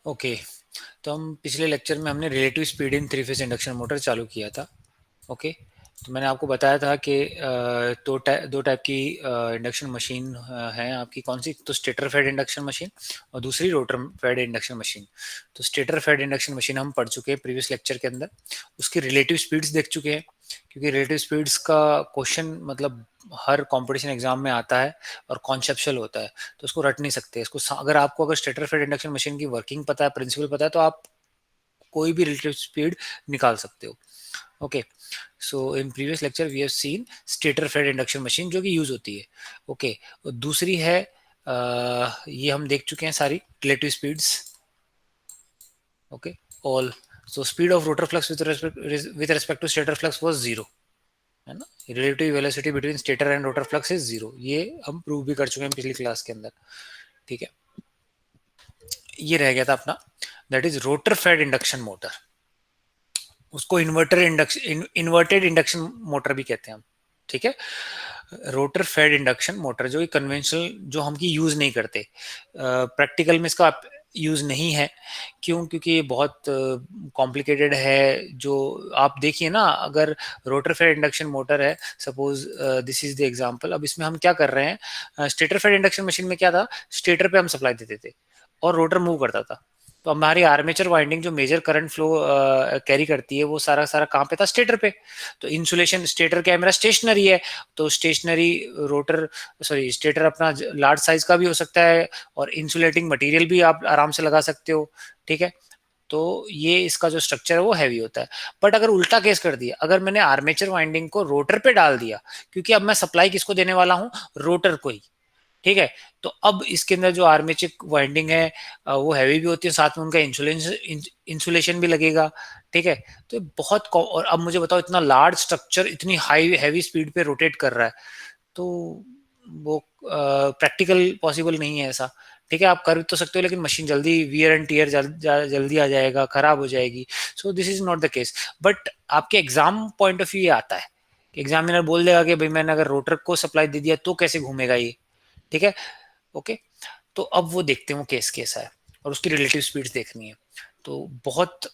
Okay, तो हम पिछले लेक्चर में हमने relative speed in three phase induction motor चालू किया था। ओके, तो मैंने आपको बताया था कि दो टाइप की इंडक्शन मशीन है आपकी। कौन सी? तो स्टेटर फेड इंडक्शन मशीन और दूसरी रोटर फेड इंडक्शन मशीन। तो स्टेटर फेड इंडक्शन मशीन हम पढ़ चुके हैं प्रीवियस लेक्चर के अंदर, उसकी रिलेटिव स्पीड्स देख चुके हैं, क्योंकि रिलेटिव स्पीड्स का क्वेश्चन मतलब हर कंपटीशन एग्जाम में आता है और कॉन्सेप्चुअल होता है, तो उसको रट नहीं सकते इसको। अगर स्टेटर फेड इंडक्शन मशीन की वर्किंग पता है, प्रिंसिपल पता है, तो आप कोई भी रिलेटिव स्पीड निकाल सकते हो। Okay, so in previous lecture we have seen stator fed induction machine जो कि यूज होती है। ओके, दूसरी है ये हम देख चुके हैं सारी relative speeds. Okay, all. So speed of rotor flux with respect to stator flux was zero, है ना। Relative velocity between stator and rotor flux is zero, ये हम प्रूव भी कर चुके हैं पिछली क्लास के अंदर। ठीक है, ये रह गया था अपना, that is rotor fed induction motor. उसको इन्वर्टेड इंडक्शन मोटर भी कहते हैं हम। ठीक है, रोटर फेड इंडक्शन मोटर जो कन्वेंशनल, जो हम की यूज नहीं करते, प्रैक्टिकल में इसका यूज नहीं है। क्यों? क्योंकि ये बहुत कॉम्प्लिकेटेड है। जो आप देखिए ना, अगर रोटर फेड इंडक्शन मोटर है, suppose this is the example. अब इसमें हम क्या कर रहे हैं, स्टेटर फेड इंडक्शन मशीन में क्या था, स्टेटर पे हम सप्लाई देते थे और रोटर मूव करता था। तो हमारी आर्मेचर वाइंडिंग जो मेजर करंट फ्लो कैरी करती है, वो सारा सारा कहाँ पे था, स्टेटर पे। तो इंसुलेशन, स्टेटर क्या है, मेरा स्टेशनरी है, तो स्टेशनरी रोटर, सॉरी स्टेटर अपना लार्ज साइज का भी हो सकता है और इंसुलेटिंग मटेरियल भी आप आराम से लगा सकते हो। ठीक है, तो ये इसका जो स्ट्रक्चर है वो हैवी होता है। बट अगर उल्टा केस कर दिया, अगर मैंने आर्मेचर वाइंडिंग को रोटर पे डाल दिया, क्योंकि अब मैं सप्लाई किसको देने वाला हूँ, रोटर को ही। ठीक है, तो अब इसके अंदर जो आर्मेचर वाइंडिंग है वो हैवी भी होती है, साथ में उनका इंसुलेशन भी लगेगा। ठीक है, तो बहुत और अब मुझे बताओ, इतना लार्ज स्ट्रक्चर इतनी हाई हैवी स्पीड पे रोटेट कर रहा है, तो वो प्रैक्टिकल पॉसिबल नहीं है ऐसा। ठीक है, आप कर तो सकते हो, लेकिन मशीन जल्दी वियर एंड टीयर जल्दी आ जाएगा, खराब हो जाएगी। So this is not the case. But आपके एग्जाम पॉइंट ऑफ व्यू ये आता है, एग्जामिनर बोल देगा कि भाई मैंने अगर रोटर को सप्लाई दे दिया तो कैसे घूमेगा ये। ठीक है, ओके, तो अब वो देखते हैं वो केस कैसा है और उसकी रिलेटिव स्पीड्स देखनी है। तो बहुत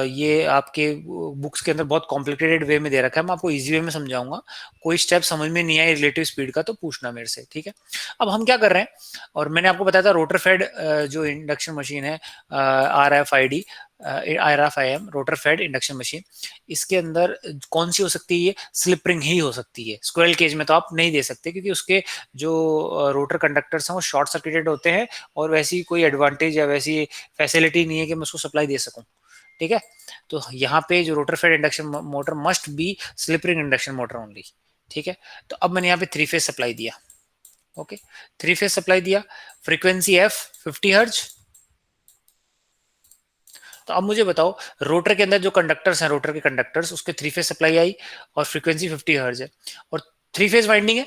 ये आपके बुक्स के अंदर बहुत कॉम्प्लिकेटेड वे में दे रखा है, मैं आपको इजी वे में समझाऊंगा। कोई स्टेप समझ में नहीं आए रिलेटिव स्पीड का तो पूछना मेरे से। ठीक है, अब हम क्या कर रहे हैं, और मैंने आपको बताया था रोटर फेड जो इंडक्शन मशीन है, RFID, RFIM, rotor fed induction machine, इसके अंदर कौन सी हो सकती है, ये स्लिप रिंग ही हो सकती है। स्क्विरल केज में तो आप नहीं दे सकते, क्योंकि उसके जो रोटर कंडक्टर्स हैं वो शॉर्ट सर्किटेड होते हैं और वैसी कोई एडवांटेज या वैसी फैसिलिटी नहीं है कि मैं उसको सप्लाई दे सकूं। ठीक है, तो यहाँ पे जो rotor fed induction motor must be slip ring induction motor only. ठीक है, तो अब मैंने यहाँ पे थ्री फेज सप्लाई दिया। ओके, थ्री फेज सप्लाई दिया, फ्रीक्वेंसी एफ 50 हर्ज। तो अब मुझे बताओ, रोटर के अंदर जो कंडक्टर्स हैं, रोटर के कंडक्टर्स, उसके थ्री फेज सप्लाई आई और फ्रीक्वेंसी 50 हर्ज है और थ्री फेज वाइंडिंग है।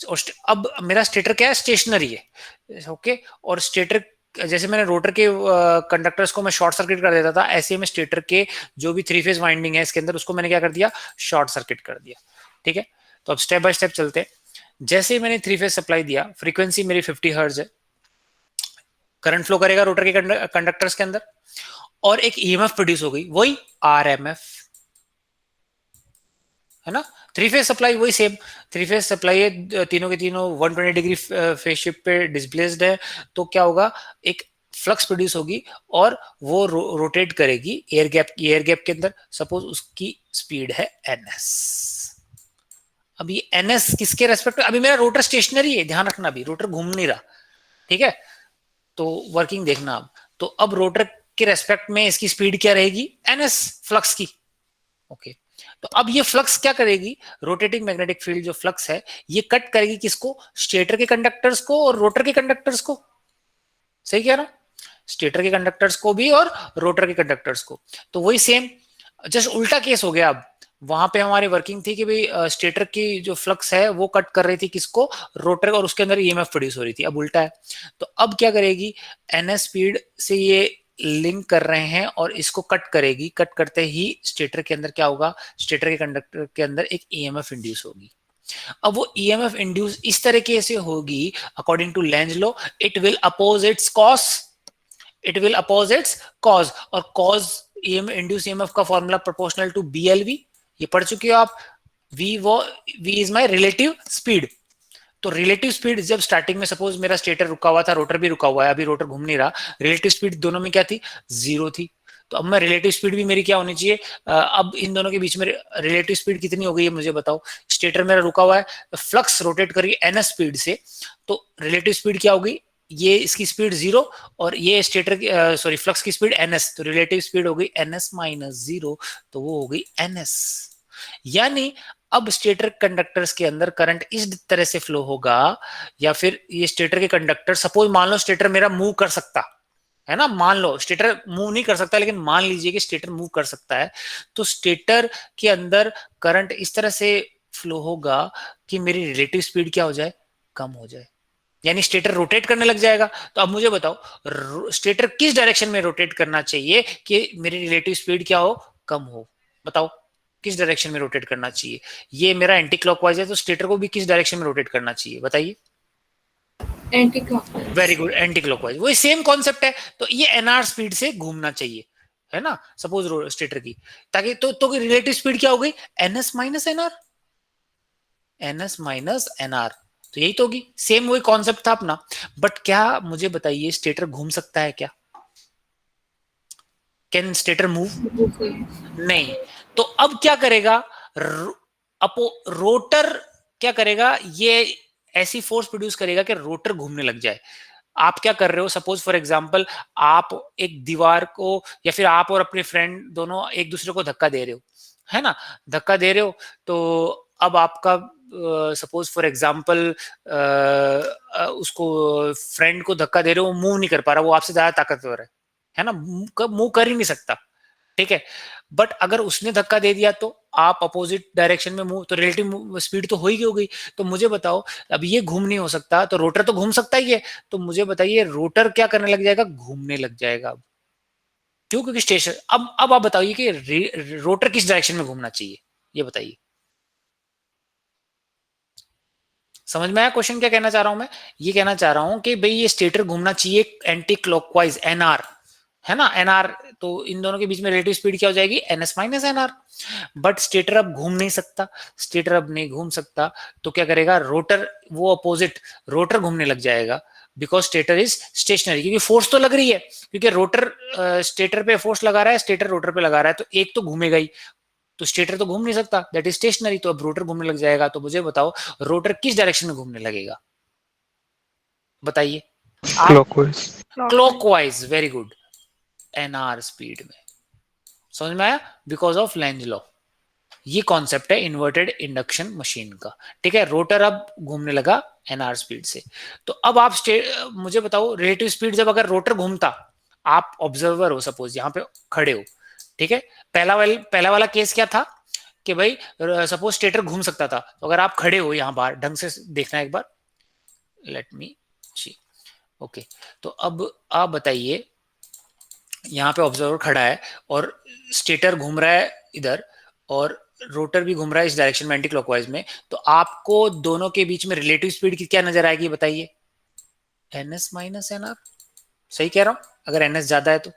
और अब मेरा स्टेटर क्या है, स्टेशनरी है। ओके, और स्टेटर, जैसे मैंने रोटर के कंडक्टर्स को मैं शॉर्ट सर्किट कर देता था, ऐसे में स्टेटर के जो भी थ्री फेज वाइंडिंग है इसके अंदर, उसको मैंने क्या कर दिया, शॉर्ट सर्किट कर दिया। ठीक है, तो अब स्टेप बाय स्टेप चलते हैं। जैसे ही मैंने थ्री फेज सप्लाई दिया, फ्रीक्वेंसी मेरी 50 हर्ज है, करंट फ्लो करेगा रोटर के कंडक्टर्स के अंदर और एक ईएमएफ प्रोड्यूस हो गई, वही आरएमएफ, है ना। थ्री फेज सप्लाई वही सेम, थ्री फेज सप्लाई है, तीनों के तीनों 120 डिग्री फेज शिफ्ट पे डिस्प्लेस्ड है। तो क्या होगा, एक फ्लक्स प्रोड्यूस होगी और वो रोटेट करेगी एयर गैप के अंदर। सपोज उसकी स्पीड है एनएस। अब ये एनएस किसके रेस्पेक्ट में, अभी मेरा रोटर स्टेशनरी है, ध्यान रखना, अभी रोटर घूम नहीं रहा। ठीक है, तो वर्किंग देखना अब। तो अब रोटर के रेस्पेक्ट में इसकी स्पीड क्या रहेगी, एनएस, फ्लक्स की। ओके, तो अब ये फ्लक्स क्या करेगी, रोटेटिंग मैग्नेटिक फील्ड जो फ्लक्स है, ये कट करेगी किसको, स्टेटर के कंडक्टर्स को और रोटर के कंडक्टर्स को। सही कह रहा, स्टेटर के कंडक्टर्स को भी और रोटर के कंडक्टर्स को। तो वही सेम, जस्ट उल्टा केस हो गया। अब वहां पे हमारी वर्किंग थी कि भाई स्टेटर की जो फ्लक्स है वो कट कर रही थी किसको, रोटर, और उसके अंदर ईएमएफ प्रोड्यूस हो रही थी। अब उल्टा है, तो अब क्या करेगी, एनएस स्पीड से ये लिंक कर रहे हैं और इसको कट करेगी। कट करते ही स्टेटर के अंदर क्या होगा, स्टेटर के कंडक्टर के अंदर एक ईएमएफ इंड्यूस होगी। अब वो ईएमएफ इंड्यूस इस तरीके से होगी, according to Lenz law, it will oppose its cause, it will oppose its cause, और कॉज इंड्यूस ईएमएफ का फॉर्मूला प्रोपोर्शनल टू बीएलवी, ये पढ़ चुके हो आप। V is my relative speed. तो रिलेटिव स्पीड जब स्टार्टिंग में सपोज मेरा स्टेटर रुका हुआ था, रोटर भी रुका हुआ है, अभी रोटर घूम नहीं रहा, रिलेटिव स्पीड दोनों में क्या थी, 0 थी। तो अब मैं रिलेटिव स्पीड भी मेरी क्या होनी चाहिए, अब इन दोनों के बीच में रिलेटिव स्पीड कितनी हो गई है मुझे बताओ। स्टेटर मेरा रुका हुआ है, फ्लक्स रोटेट करिए एनएस स्पीड से, तो रिलेटिव स्पीड क्या होगी, ये इसकी स्पीड 0 और ये स्टेटर की सॉरी फ्लक्स की स्पीड एनएस, तो रिलेटिव स्पीड हो गई एनएस माइनस 0, तो वो हो गई एनएस। यानी अब स्टेटर कंडक्टर्स के अंदर करंट इस तरह से फ्लो होगा, या फिर ये स्टेटर के कंडक्टर, सपोज मान लो स्टेटर मेरा मूव कर सकता है ना, मान लो स्टेटर मूव नहीं कर सकता, लेकिन मान लीजिए कि स्टेटर मूव कर सकता है, तो स्टेटर के अंदर करंट इस तरह से फ्लो होगा कि मेरी रिलेटिव स्पीड क्या हो जाए, कम हो जाए, यानी स्टेटर रोटेट करने लग जाएगा। तो अब मुझे बताओ स्टेटर किस डायरेक्शन में रोटेट करना चाहिए कि मेरी रिलेटिव स्पीड क्या हो, कम हो, बताओ किस डायरेक्शन में रोटेट करना चाहिए। ये मेरा एंटी क्लॉकवाइज है, तो स्टेटर को भी किस डायरेक्शन में रोटेट करना चाहिए बताइए। Anti clockwise. Very good, anti clockwise, वही सेम कॉन्सेप्ट है। तो ये एनआर स्पीड से घूमना चाहिए, है ना, सपोज स्टेटर की, ताकि तो रिलेटिव स्पीड क्या हो गई, NS minus NR, NS minus NR, तो यही तो होगी, सेम वही कॉन्सेप्ट था अपना। बट क्या मुझे बताइए स्टेटर घूम सकता है क्या, कैन स्टेटर मूव, नहीं। तो अब क्या करेगा, रोटर क्या करेगा, ये ऐसी फोर्स प्रोड्यूस करेगा कि रोटर घूमने लग जाए। आप क्या कर रहे हो, सपोज फॉर एग्जांपल आप एक दीवार को, या फिर आप और अपने फ्रेंड दोनों एक दूसरे को धक्का दे रहे हो, है ना, धक्का दे रहे हो, तो अब आपका सपोज फॉर एग्जांपल उसको फ्रेंड को धक्का दे रहे हो, मूव नहीं कर पा रहा, वो आपसे ज्यादा ताकतवर है ना, मूव कर ही नहीं सकता, ठीक है। बट अगर उसने धक्का दे दिया तो आप अपोजिट डायरेक्शन में मूव, तो रिलेटिव स्पीड तो हो ही होगी। तो मुझे बताओ, अब ये घूम नहीं हो सकता, तो रोटर तो घूम सकता ही है, तो मुझे बताइए रोटर क्या करने लग जाएगा, घूमने लग जाएगा। अब क्यों, क्योंकि स्टेशन, अब आप बताइए कि रोटर किस डायरेक्शन में घूमना चाहिए, ये बताइए। समझ में आया क्वेश्चन क्या कहना चाह रहा हूं मैं, ये कहना चाह रहा हूं कि भाई ये स्टेटर घूमना चाहिए एंटी क्लॉकवाइज, एनआर, है ना, एनआर, तो इन दोनों के बीच में रिलेटिव स्पीड क्या हो जाएगी, NS minus NR. But stator अब घूम नहीं सकता, स्टेटर अब नहीं घूम सकता, तो क्या करेगा रोटर, वो अपोजिट, रोटर घूमने लग जाएगा, बिकॉज स्टेटर इज स्टेशनरी, क्योंकि फोर्स तो लग रही है, क्योंकि रोटर स्टेटर पे फोर्स लगा रहा है, स्टेटर रोटर पे लगा रहा है, तो एक तो घूमेगा ही, तो स्टेटर तो घूम नहीं सकता, दैट इज स्टेशनरी, तो अब रोटर घूमने लग जाएगा। तो मुझे बताओ रोटर किस डायरेक्शन में घूमने लगेगा, बताइए आप। Clockwise. Clockwise, very good, NR speed में, समझ में आया, बिकॉज ऑफ लेंज लॉ। ये कॉन्सेप्ट है इन्वर्टेड इंडक्शन मशीन का, ठीक है। रोटर अब घूमने लगा एनआर स्पीड से। तो अब आप मुझे बताओ रिलेटिव स्पीड, जब अगर रोटर घूमता, आप ऑब्जर्वर हो सपोज यहाँ पे खड़े हो, ठीक है, पहला वाला केस क्या था कि भाई सपोज स्टेटर घूम सकता था, तो अगर आप खड़े हो यहाँ बाहर, ढंग से देखना एक बार, लेट मी सी, ओके। तो अब आप बताइए, यहाँ पे ऑब्जर्वर खड़ा है और स्टेटर घूम रहा है इधर, और रोटर भी घूम रहा है इस डायरेक्शन में एंटी क्लॉकवाइज में, तो आपको दोनों के बीच में रिलेटिव स्पीड की क्या नजर आएगी बताइए, एनएस माइनस एनआर, सही कह रहा हूं, अगर एनएस ज्यादा है तो,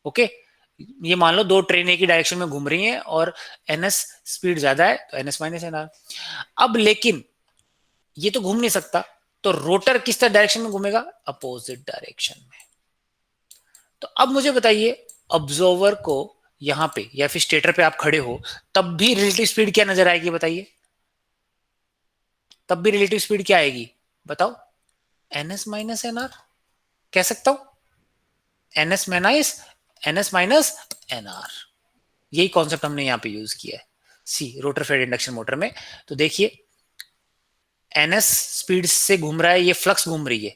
ओके। ये मान लो दो ट्रेन एक ही डायरेक्शन में घूम रही हैं और एनएस स्पीड ज्यादा है, तो एनएस माइनस एनआर। अब लेकिन ये तो घूम नहीं सकता, तो रोटर किस तरह डायरेक्शन में घूमेगा, अपोजिट डायरेक्शन में। तो अब मुझे बताइए ऑब्जर्वर को यहां पे या फिर स्टेटर पे आप खड़े हो, तब भी रिलेटिव स्पीड क्या नजर आएगी बताइए, तब भी रिलेटिव स्पीड क्या आएगी बताओ, एनएस माइनस एनआर, कह सकता हूं एनएस माइनस एनआर। यही कॉन्सेप्ट हमने यहां पे यूज किया है सी रोटर फेड इंडक्शन मोटर में। तो देखिए एनएस स्पीड से घूम रहा है, ये फ्लक्स घूम रही है,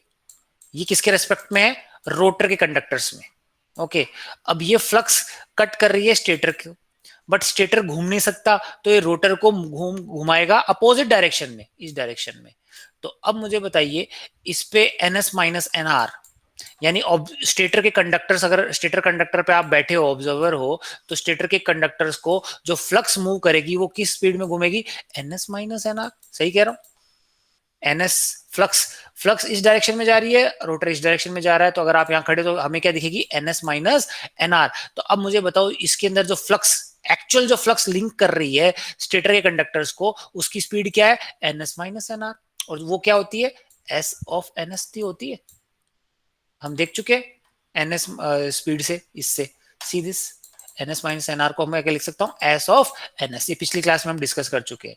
ये किसके रेस्पेक्ट में है, रोटर के कंडक्टर्स में, ओके। अब ये फ्लक्स कट कर रही है स्टेटर को, बट स्टेटर घूम नहीं सकता, तो ये रोटर को घुमाएगा अपोजिट डायरेक्शन में, इस डायरेक्शन में। तो अब मुझे बताइए इस पे एनएस माइनस एनआर, यानी स्टेटर के कंडक्टर्स, अगर स्टेटर कंडक्टर पे आप बैठे हो ऑब्जर्वर हो, तो स्टेटर के कंडक्टर्स को जो फ्लक्स मूव करेगी वो किस स्पीड में घूमेगी, एनएस माइनस एनआर, सही कह रहा हूं। एनएस फ्लक्स, फ्लक्स इस डायरेक्शन में जा रही है, रोटर इस डायरेक्शन में जा रहा है, तो अगर आप यहाँ खड़े तो हमें क्या दिखेगी, एनएस माइनस एनआर। तो अब मुझे बताओ इसके अंदर जो फ्लक्स, एक्चुअल जो फ्लक्स लिंक कर रही है स्टेटर के कंडक्टर्स को, उसकी स्पीड क्या है, एनएस माइनस एनआर, और वो क्या होती है, एस ऑफ एनएस होती है। हम देख चुके हैं एनएस स्पीड से, इससे see this NS minus NR को मैं क्या लिख सकता हूँ, एस ऑफ एनएस, ये पिछली क्लास में हम डिस्कस कर चुके हैं।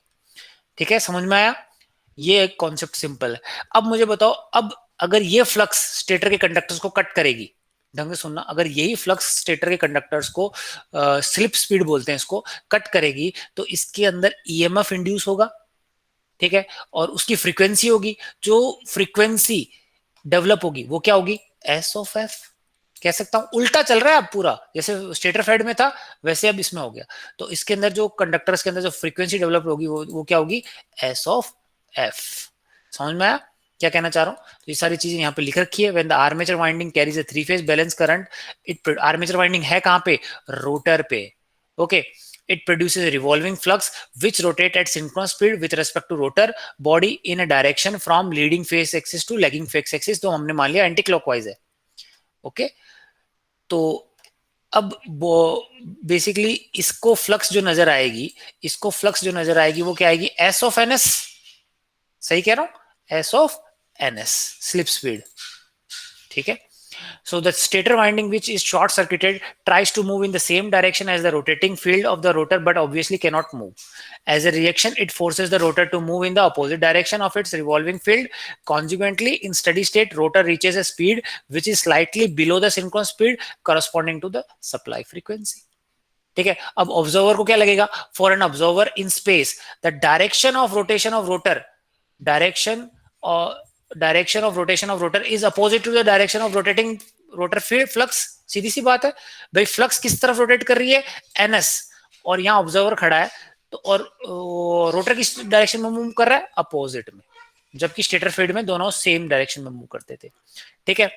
ठीक है, समझ में आया, ये एक कॉन्सेप्ट सिंपल है। अब मुझे बताओ, अब अगर ये फ्लक्स स्टेटर के कंडक्टर्स को कट करेगी, ढंग से सुनना, अगर यही फ्लक्स स्टेटर के कंडक्टर्स को स्लिप स्पीड बोलते हैं इसको, कट करेगी, तो इसके अंदर ईएमएफ इंड्यूस होगा, ठीक है, और उसकी फ्रीक्वेंसी होगी, जो फ्रीक्वेंसी डेवलप होगी वो क्या होगी, एस ऑफ एफ। कह सकता हूं उल्टा चल रहा है अब पूरा, जैसे स्टेटर फेड में था वैसे अब इसमें हो गया। तो इसके अंदर जो कंडक्टर्स के अंदर जो फ्रीक्वेंसी डेवलप होगी वो क्या होगी, एस ऑफ एफ। समझ में आया क्या कहना चाह रहा हूं, तो ये सारी चीजें यहाँ पे लिख रखी है। When the armature winding carries a three phase balance current, it, armature winding है कहां पे, रोटर पे, okay, it produces a revolving flux which rotate at synchronous speed with respect to rotor body in a direction from leading phase axis to lagging phase axis, तो हमने मान लिया anti clockwise है, okay. तो अब basically इसको flux जो नजर आएगी, इसको फ्लक्स जो नजर आएगी वो क्या आएगी, एस ऑफ एन एस, सही कह रहा हूं, S of N S slip speed, ठीक है। So the stator winding, which is short circuited, tries to move in the same direction as the rotating field of the rotor, but obviously cannot move. As a reaction, it forces the rotor to move in the opposite direction of its revolving field. Consequently, in steady state, rotor reaches a speed which is slightly below the synchronous speed corresponding to the supply frequency. ठीक है, अब observer को क्या लगेगा, for an observer in space the direction of rotation of rotor, direction direction of rotation of rotor is opposite to the direction of rotating rotor flux. सीधी सी बात है भाई, फ्लक्स किस तरफ रोटेट कर रही है, एनएस, और यहाँ ऑब्जर्वर खड़ा है, तो और रोटर किस डायरेक्शन में मूव कर रहा है, अपोजिट में, जबकि स्टेटर फील्ड में दोनों सेम डायरेक्शन में मूव करते थे, ठीक है।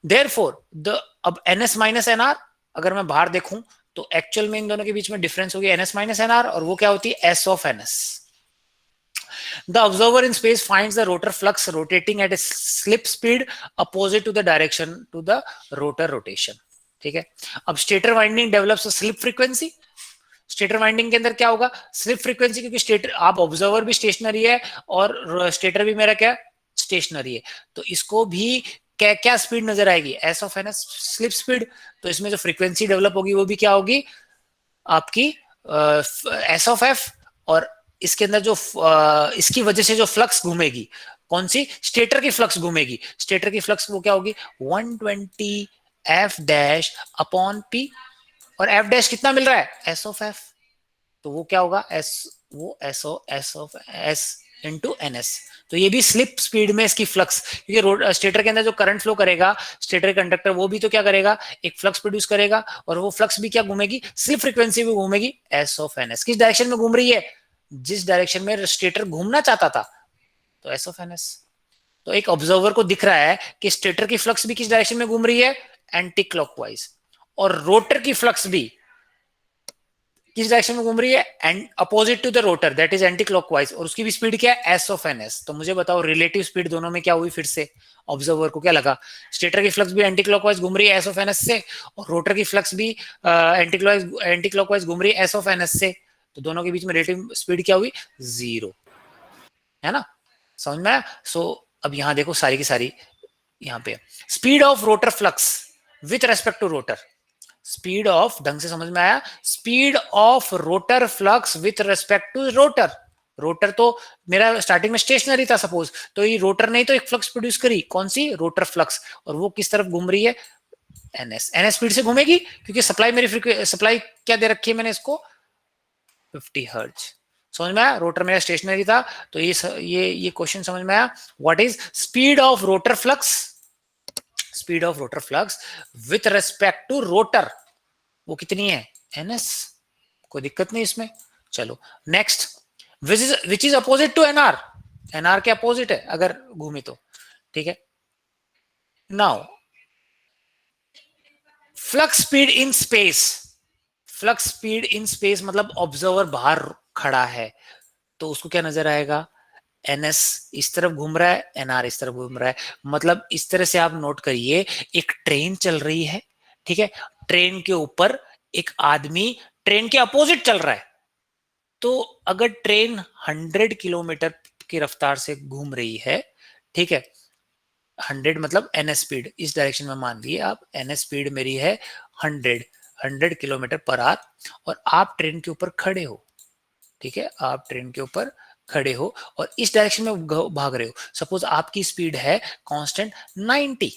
देयरफॉर द, अब एनएस माइनस एनआर अगर मैं बाहर देखूं तो एक्चुअल में इन दोनों के बीच में डिफरेंस होगी एनएस माइनस एनआर, और वो क्या होती है, S of NS. The observer in space finds the rotor flux rotating at a slip speed opposite to the direction to the rotor rotation, ठीक है। अब stator winding develops a slip frequency, stator winding के अंदर क्या होगा, slip frequency, क्योंकि stator, आप observer भी स्टेशनरी है और स्टेटर भी मेरा क्या स्टेशनरी है, तो इसको भी क्या क्या स्पीड नजर आएगी, S of N S slip speed. तो इसमें जो फ्रीक्वेंसी डेवलप होगी वो भी क्या होगी आपकी, एस ऑफ एफ, और इसके अंदर जो इसकी वजह से जो फ्लक्स घूमेगी, कौन सी, स्टेटर की फ्लक्स घूमेगी, स्टेटर की फ्लक्स वो क्या होगी, 120 एफ डैश अपॉन पी, और एफ डैश कितना मिल रहा है, एस ऑफ एफ, तो वो क्या होगा, एस, वो S of S into N S. तो ये भी स्लिप स्पीड में इसकी फ्लक्स, क्योंकि स्टेटर के अंदर जो करंट फ्लो करेगा स्टेटर कंडक्टर, वो भी तो क्या करेगा, एक फ्लक्स प्रोड्यूस करेगा, और वो फ्लक्स भी क्या घूमेगी, स्लिप फ्रीक्वेंसी भी घूमेगी, एस ऑफ एन एस। किस डायरेक्शन में घूम रही है, जिस डायरेक्शन में स्टेटर घूमना चाहता था, तो एस ऑफ एन एस। तो एक ऑब्जर्वर को दिख रहा है कि स्टेटर की फ्लक्स भी किस डायरेक्शन में घूम रही है, एंटी क्लॉकवाइज, और रोटर की फ्लक्स भी किस डायरेक्शन में घूम रही है, and opposite to the rotor, that is anti clockwise, और उसकी भी स्पीड क्या है, एस ऑफ एन एस। तो मुझे बताओ रिलेटिव स्पीड दोनों में क्या हुई, फिर से ऑब्जर्वर को क्या लगा, स्टेटर की फ्लक्स भी एंटी क्लॉकवाइज घूम रही है एस ऑफ एन एस से, और रोटर की फ्लक्स भी एंटी क्लॉकवाइज घूम रही है एस ऑफ एन एस से, तो दोनों के बीच में रिलेटिव स्पीड क्या हुई, जीरो, है ना, समझ में आया। सो अब यहां देखो सारी की सारी, यहाँ पे speed of rotor flux with respect to rotor, speed of, ढंग से समझ में आया, speed of rotor flux with respect to rotor, rotor तो मेरा स्टार्टिंग में स्टेशनरी था सपोज, तो ये रोटर ने तो एक फ्लक्स प्रोड्यूस करी, कौन सी, रोटर फ्लक्स, और वो किस तरफ घूम रही है, एनएस, एनएस स्पीड से घूमेगी, क्योंकि सप्लाई मेरी सप्लाई क्या दे रखी है मैंने इसको, 50 हर्ट्ज। समझ में आया, रोटर मेरा स्टेशनरी था, तो ये क्वेश्चन समझ में आया, what is speed of rotor flux, speed of rotor flux with respect to rotor, वो कितनी है, एनएस, कोई दिक्कत नहीं इसमें। चलो next, which is opposite to NR, NR के अपोजिट है अगर घूमी तो, ठीक है। Now flux speed in space, flux speed in space मतलब ऑब्जर्वर बाहर खड़ा है, तो उसको क्या नजर आएगा, NS इस तरफ घूम रहा है, NR इस तरफ घूम रहा है। मतलब इस तरह से आप नोट करिए, एक ट्रेन चल रही है, ठीक है, ट्रेन के ऊपर एक आदमी ट्रेन के अपोजिट चल रहा है। तो अगर ट्रेन 100 किलोमीटर की रफ्तार से घूम रही है, ठीक है, 100 मतलब NS स्पीड, इस डायरेक्शन में मान लिए आप, NS स्पीड मेरी है 100 किलोमीटर पर आवर, और आप ट्रेन के ऊपर खड़े हो, ठीक है, आप ट्रेन के ऊपर खड़े हो और इस डायरेक्शन में भाग रहे हो। सपोज आपकी स्पीड है कांस्टेंट 90,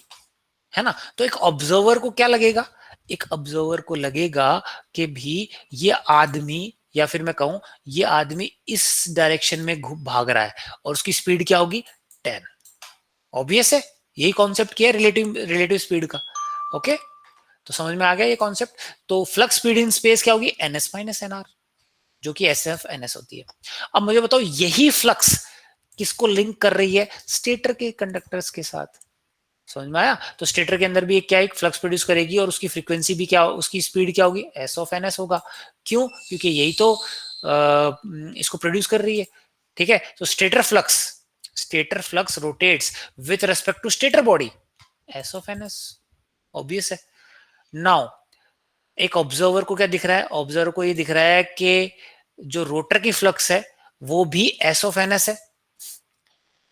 है ना, तो एक ऑब्जर्वर को क्या लगेगा, एक ऑब्जर्वर को लगेगा कि भी ये आदमी, या फिर मैं कहूं ये आदमी इस डायरेक्शन में भाग रहा है और उसकी स्पीड क्या होगी 10। ऑब्वियस है, यही कॉन्सेप्ट किया रिलेटिव रिलेटिव स्पीड का। ओके, तो समझ में आ गया ये कॉन्सेप्ट। तो फ्लक्स स्पीड इन स्पेस क्या होगी, NS माइनस NR, जो कि SF NS होती है। अब मुझे बताओ यही फ्लक्स किसको लिंक कर रही है, स्टेटर के कंडक्टर्स के साथ। समझ में आया। तो स्टेटर के अंदर भी एक क्या एक फ्लक्स प्रोड्यूस करेगी और उसकी फ्रीक्वेंसी भी क्या, उसकी स्पीड क्या होगी, S(NS) होगा। क्यों, क्योंकि यही तो इसको प्रोड्यूस कर रही है। ठीक है, तो stator flux rotates with respect to stator body, S(NS), obvious है। नाउ एक ऑब्जर्वर को क्या दिख रहा है, ऑब्जर्वर को ये दिख रहा है कि जो रोटर की फ्लक्स है वो भी S(NS) है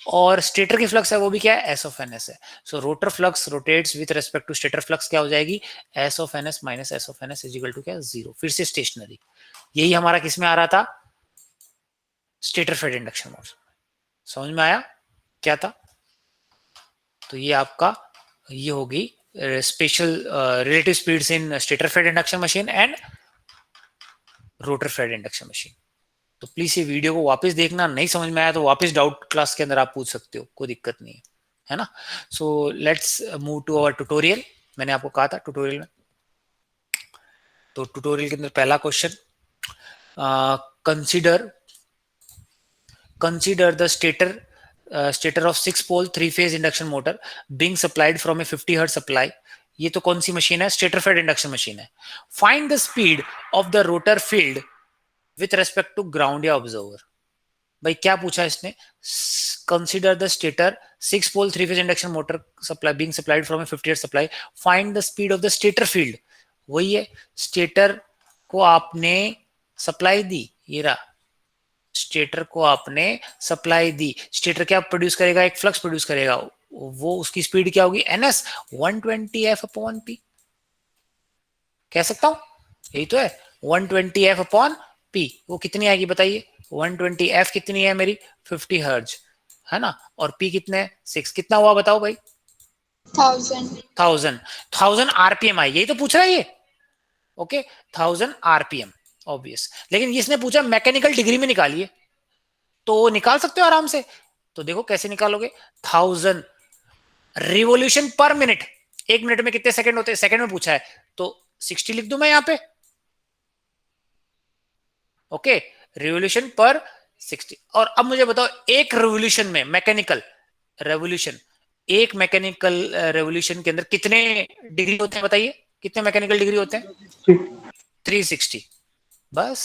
और स्टेटर की फ्लक्स है वो भी क्या है, S(NS) है। So rotor flux rotates with respect to stator flux, क्या हो जाएगी, S(NS minus S(NS) is equal to क्या, 0, फिर से स्टेशनरी। यही हमारा किस में आ रहा था, स्टेटर फेड इंडक्शन मोटर। समझ में आया क्या था। तो ये आपका ये होगी special relative speeds in stator fed induction machine and rotor fed induction machine. तो प्लीज ये वीडियो को वापस देखना, नहीं समझ में आया तो वापस डाउट क्लास के अंदर आप पूछ सकते हो, कोई दिक्कत नहीं है ना। So let's move to our tutorial. मैंने आपको कहा था ट्यूटोरियल में, तो ट्यूटोरियल के अंदर पहला question, consider consider the stator of 6 pole 3 phase induction motor being supplied from a 50 hertz supply. ये तो कौन सी मशीन है, स्टेटर फेड इंडक्शन मशीन है। Find the speed of the rotor field with respect to ground या observer. भाई क्या पूछा इसने, consider the stator 6 pole 3 phase induction motor supply being supplied from a 50 hertz supply, find the speed of the stator field. वही है, stator को आपने supply दी, ये रहा, स्टेटर को आपने सप्लाई दी, स्टेटर क्या प्रोड्यूस करेगा, एक फ्लक्स प्रोड्यूस करेगा, वो उसकी स्पीड क्या होगी, NS 120F/P। कह सकता हूं, यही तो है 120F/P। वो कितनी आएगी बताइए, 120F कितनी है मेरी, 50 हर्ज, है ना, और P कितने 6, कितना हुआ बताओ भाई, 1000 RPM आई, यही तो पूछ रहा है ये। Okay, 1000 RPM obvious. लेकिन इसने पूछा मैकेनिकल डिग्री में निकालिए, तो निकाल सकते हो आराम से। तो देखो कैसे निकालोगे, 1000 रिवोल्यूशन पर मिनट, एक मिनट में कितने सेकंड होते हैं, सेकंड में पूछा है, तो 60 लिख दूं मैं यहां पे। Okay, revolution per 60। और अब मुझे बताओ एक रिवोल्यूशन में मैकेनिकल रेवोल्यूशन, एक मैकेनिकल रेवोल्यूशन के अंदर कितने डिग्री होते हैं बताइए, कितने मैकेनिकल डिग्री होते हैं, 360। बस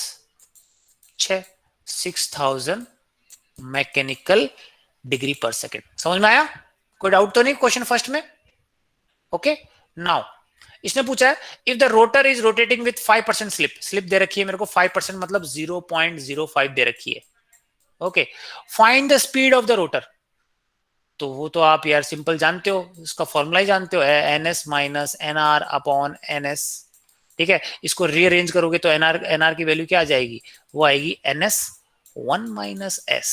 6000 मैकेनिकल डिग्री पर सेकेंड। समझ में आया, कोई डाउट तो नहीं क्वेश्चन फर्स्ट में। ओके, नाउ इसने पूछा है if the rotor is rotating with 5% slip, slip दे रखी है मेरे को 5% मतलब 0.05 दे रखी है। Okay, find the speed of the rotor. तो वो तो आप यार सिंपल जानते हो, इसका फॉर्मूला ही जानते हो, NS माइनस NR/NS। ठीक है, इसको रीअरेंज करोगे तो NR की वैल्यू क्या आ जाएगी, वो आएगी NS 1 माइनस S।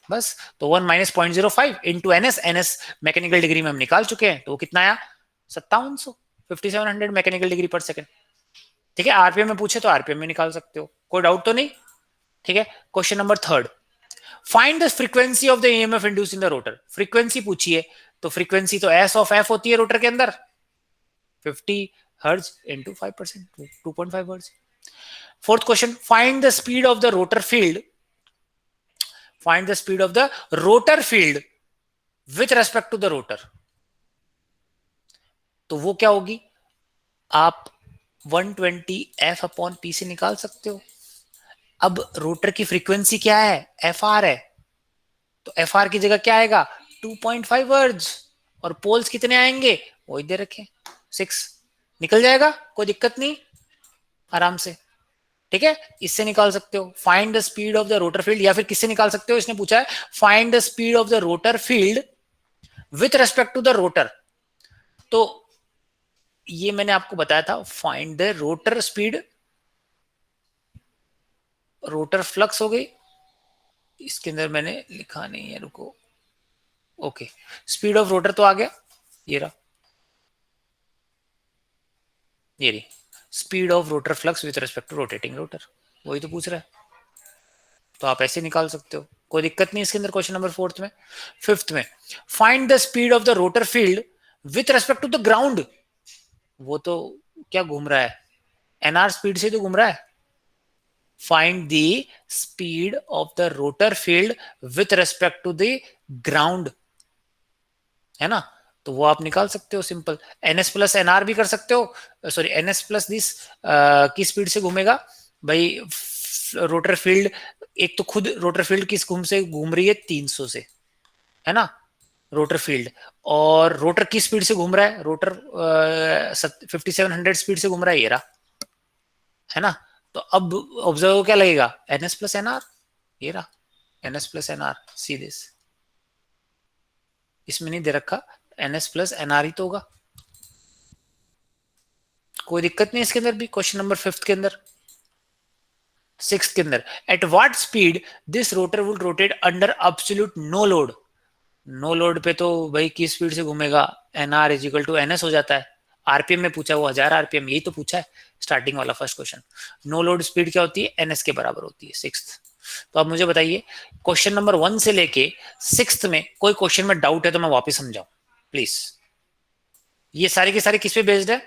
बस, तो 1 minus 0.05 into NS mechanical degree में हम निकाल चुके हैं, तो वो कितना आया 5700, 5700 मैकेनिकल डिग्री पर सेकंड। ठीक है, RPM में पूछे तो RPM में निकाल सकते हो, कोई डाउट तो नहीं। ठीक है, question number third, find the frequency of the EMF induce in the rotor. Frequency पूछी है, तो फ्रीक्वेंसी तो S(F) होती है रोटर के अंदर, 50 hertz into 5%, 2.5 hertz. Fourth question, find the speed of the rotor field, find the speed of the rotor field with respect to the rotor. तो वो क्या होगी, आप 120F/P से निकाल सकते हो। अब रोटर की फ्रीक्वेंसी क्या है, FR है, तो एफ आर की जगह क्या आएगा 2.5 वर्ड्स, और पोल्स कितने आएंगे वही दे रखे 6, निकल जाएगा, कोई दिक्कत नहीं, आराम से। ठीक है, इससे निकाल सकते हो find the speed of the rotor field, या फिर किससे निकाल सकते हो, इसने पूछा है find the speed of the rotor field with respect to the rotor. तो ये मैंने आपको बताया था, find the rotor speed, rotor flux हो गई, इसके अंदर मैंने लिखा नहीं है, रुको, ओके, स्पीड ऑफ रोटर तो आ गया, ये रहा, ये रही speed of rotor flux with respect to rotating rotor, वही तो पूछ रहा है, तो आप ऐसे निकाल सकते हो, कोई दिक्कत नहीं इसके अंदर। क्वेश्चन नंबर फोर्थ में, फिफ्थ में, find the speed of the rotor field with respect to the ground, वो तो क्या घूम रहा है, एनआर स्पीड से तो घूम रहा है, find the speed of the rotor field with respect to the ground, है ना, तो वो आप निकाल सकते हो सिंपल, एनएस प्लस एनआर भी कर सकते हो, सॉरी एनएस प्लस दिस की स्पीड से घूमेगा भाई रोटर फील्ड, एक तो खुद रोटर फील्ड किस घूम से घूम रही है 300 से, है ना, रोटर फील्ड, और रोटर किस स्पीड से घूम रहा है, रोटर 5700 स्पीड से घूम रहा है, ये रहा, है ना, तो अब ऑब्जर्व क्या लगेगा एनएस प्लस एनआर, ये रहा NS plus NR, see this, इसमें नहीं दे रखा, एनएस प्लस एनआर ही तो होगा, कोई दिक्कत नहीं इसके अंदर भी। क्वेश्चन नंबर फिफ्थ के अंदर, सिक्स के अंदर, at what speed this rotor would rotate under absolute no load, no load पे तो भाई किस स्पीड से घूमेगा, N R is equal to N S हो जाता है, आरपीएम में पूछा, वो 1000 आरपीएम, यही तो पूछा है स्टार्टिंग वाला first question, no load speed क्या होती है एनएस के बराबर होती है, सिक्स्थ। तो अब मुझे बताइए क्वेश्चन नंबर 1 से लेके सिक्स्थ में कोई क्वेश्चन में डाउट है तो मैं वापस समझाऊं प्लीज, ये सारे के सारे किस पे बेस्ड है,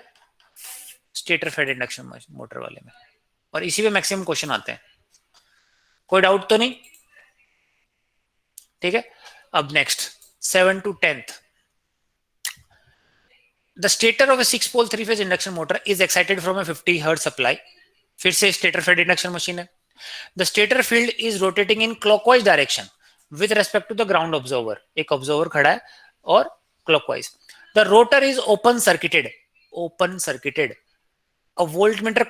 स्टेटर फेड इंडक्शन मोटर वाले में, और इसी पे मैक्सिमम क्वेश्चन आते हैं, कोई डाउट तो नहीं, ठीक है। अब next 7 to 10th, the stator of a 6-pole 3-phase induction motor is excited from a 50 hertz supply, फिर से स्टेटर फेड इंडक्शन मशीन है, the stator field is rotating in clockwise direction with respect to the ground observer, एक observer खड़ा है और clockwise, the rotor is open circuited, a voltmeter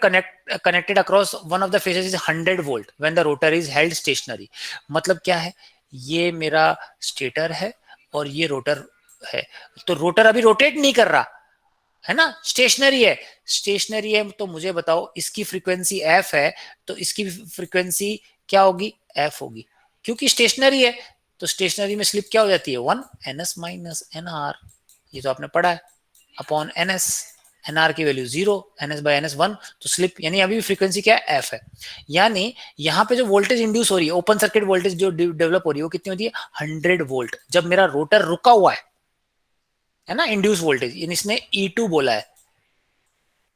connected across one of the phases is 100 volt when the rotor is held stationary, मतलब क्या है, ये मेरा stator है और ये रोटर है, तो रोटर अभी रोटेट नहीं कर रहा है ना, स्टेशनरी है, स्टेशनरी है, तो मुझे बताओ इसकी फ्रीक्वेंसी एफ है, तो इसकी फ्रीक्वेंसी क्या होगी, एफ होगी, क्योंकि स्टेशनरी है, तो स्टेशनरी में स्लिप क्या हो जाती है 1 एनएस माइनस एनआर, ये तो आपने पढ़ा है, अपॉन एनएस, एनआर की वैल्यू 0, एनएस बाय एनएस 1, तो स्लिप यानी अभी भी फ्रीक्वेंसी क्या है एफ है, यानी यहाँ पे जो वोल्टेज इंड्यूस हो रही है, ओपन सर्किट वोल्टेज जो डेवलप हो रही है वो कितनी होती है 100 वोल्ट, जब मेरा रोटर रुका हुआ है ना, इंड्यूस वोल्टेज, इसने E2 बोला है,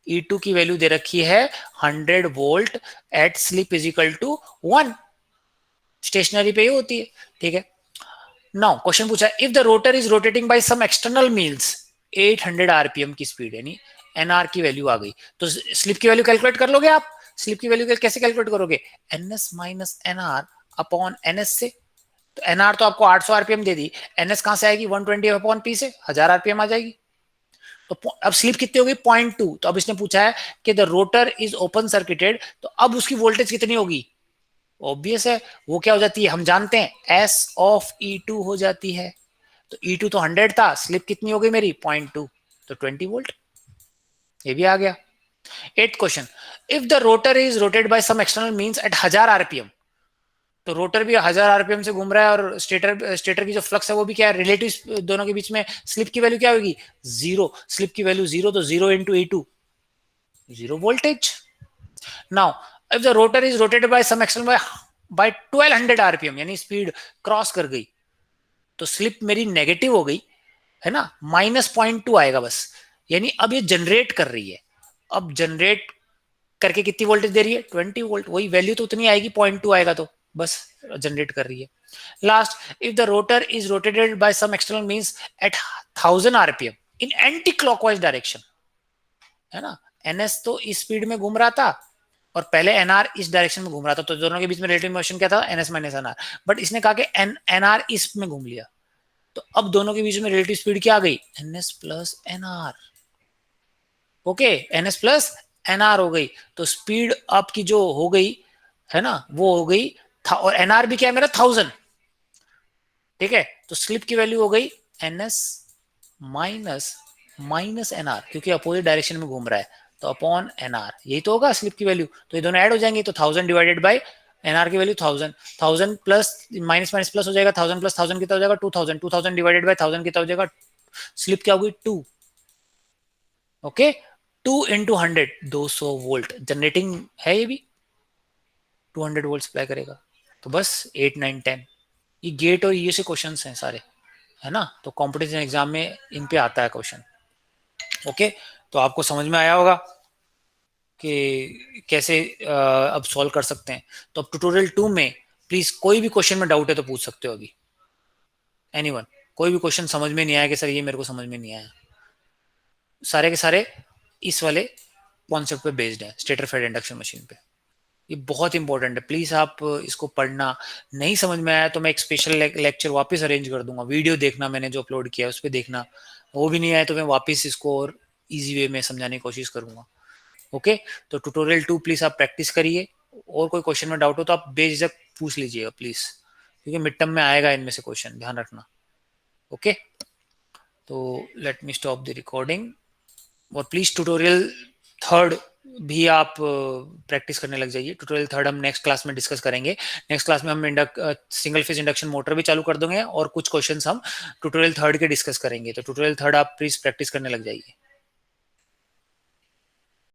E2 की वैल्यू दे रखी है 100 volt at slip is equal to 1, stationary पे ही होती है, ठीक है। नाउ क्वेश्चन पूछा if the rotor is rotating by some external means 800 RPM की स्पीड, यानी एनआर की वैल्यू आ गई, तो स्लिप की वैल्यू कैलकुलेट कर लोगे आप, स्लिप की वैल्यू कैसे कैलकुलेट करोगे, NS minus NR upon NS से, तो एनआर तो आपको 800 आरपीएम दे दी, एनएस कहां से आएगी 120 अपॉन पी से 1000 आरपीएम आ जाएगी, तो अब स्लिप कितनी होगी 0.2, तो अब इसने पूछा है कि the rotor is open circuited, तो अब उसकी वोल्टेज कितनी होगी, ऑब्वियस है वो क्या हो जाती है, हम जानते हैं एस ऑफ E2 हो जाती है, तो E2 तो 100 था, स्लिप कितनी हो गई मेरी 0.2, तो 20 वोल्ट, ये भी आ गया। 8th question, if the rotor is rotate by some external means at 1000 RPM, तो रोटर भी 1000 आरपीएम से घूम रहा है, और स्टेटर की जो फ्लक्स है वो भी क्या है, रिलेटिव दोनों के बीच में स्लिप की वैल्यू क्या होगी 0, स्लिप की वैल्यू 0, तो 0 into E2 0 voltage. Now if the rotor is rotated by some external by 1200 RPM, यानी स्पीड क्रॉस कर गई, तो स्लिप मेरी नेगेटिव हो गई, है ना, -0.2 आएगा बस, यानी अब ये जनरेट कर रही है, अब जनरेट करके कितनी वोल्टेज दे रही है 20 वोल्ट, वही वैल्यू तो उतनी आएगी 0.2 आएगा, तो बस जनरेट कर रही है। Last, if the rotor is rotated by some external means at 1000 RPM in anti clockwise direction, है ना, एनएस तो इस स्पीड में घूम रहा था, और पहले एनआर इस डायरेक्शन में घूम रहा था, तो दोनों के बीच में रिलेटिव मोशन क्या था, एनएस माइनस एनआर। बट इसने कहा कि एनआर इस में घूम लिया, तो अब दोनों के बीच में रिलेटिव स्पीड क्या आ गई, NS plus NR. Okay, NS plus NR हो गई, तो स्पीड आपकी जो हो गई है ना, वो हो गई था, और एनआर भी क्या है मेरा 1000। ठीक है, तो स्लिप की वैल्यू हो गई एनएस माइनस माइनस एनआर, क्योंकि अपोजिट डायरेक्शन में घूम रहा है, तो अपॉन एनआर, यही तो होगा स्लिप की वैल्यू। तो ये दोनों ऐड हो जाएंगे, तो 1000 डिवाइडेड बाय एनआर की value 1000, 1000 plus minus minus plus हो जाएगा, 1000 प्लस 1000 कितना हो जाएगा 2000, 2000 डिवाइडेड बाय 1000 कितना हो जाएगा, स्लिप क्या होगी 2। ओके, 2 × 100, 200 वोल्ट जनरेटिंग है, ये भी 200 वोल्ट सप्लाई करेगा। तो बस 8 9 10 ये गेट और ये से क्वेश्चंस हैं सारे, है ना, तो कॉम्पिटिशन एग्जाम में इन पे आता है क्वेश्चन। ओके, तो आपको समझ में आया होगा कि कैसे अब सॉल्व कर सकते हैं। तो अब ट्यूटोरियल 2 में प्लीज कोई भी क्वेश्चन में डाउट है तो पूछ सकते हो अभी, एनीवन, कोई भी क्वेश्चन समझ में नहीं आया कि सर ये मेरे को समझ में नहीं आया, सारे के सारे इस वाले कॉन्सेप्ट पे बेस्ड है, स्टेटर फेड इंडक्शन मशीन पे। ये बहुत इंपॉर्टेंट है, प्लीज आप इसको पढ़ना। नहीं समझ में आया तो मैं एक स्पेशल लेक्चर वापस अरेंज कर दूंगा, वीडियो देखना मैंने जो अपलोड किया है उस पर देखना, वो भी नहीं आया तो मैं वापस इसको और इजी वे में समझाने की कोशिश करूंगा। ओके, तो ट्यूटोरियल 2 प्लीज आप प्रैक्टिस करिए, और कोई क्वेश्चन में डाउट हो तो आप बेझिझक पूछ लीजिएगा प्लीज, क्योंकि मिड टर्म में आएगा इनमें से क्वेश्चन, ध्यान रखना। ओके, तो let me stop the recording, और प्लीज ट्यूटोरियल 3 भी आप प्रैक्टिस करने लग जाइए। ट्यूटोरियल 3 हम नेक्स्ट क्लास में डिस्कस करेंगे। नेक्स्ट क्लास में हम सिंगल फेज इंडक्शन मोटर भी चालू कर देंगे, और कुछ क्वेश्चंस हम ट्यूटोरियल 3 के डिस्कस करेंगे, तो ट्यूटोरियल 3 आप प्लीज प्रैक्टिस करने लग जाइए।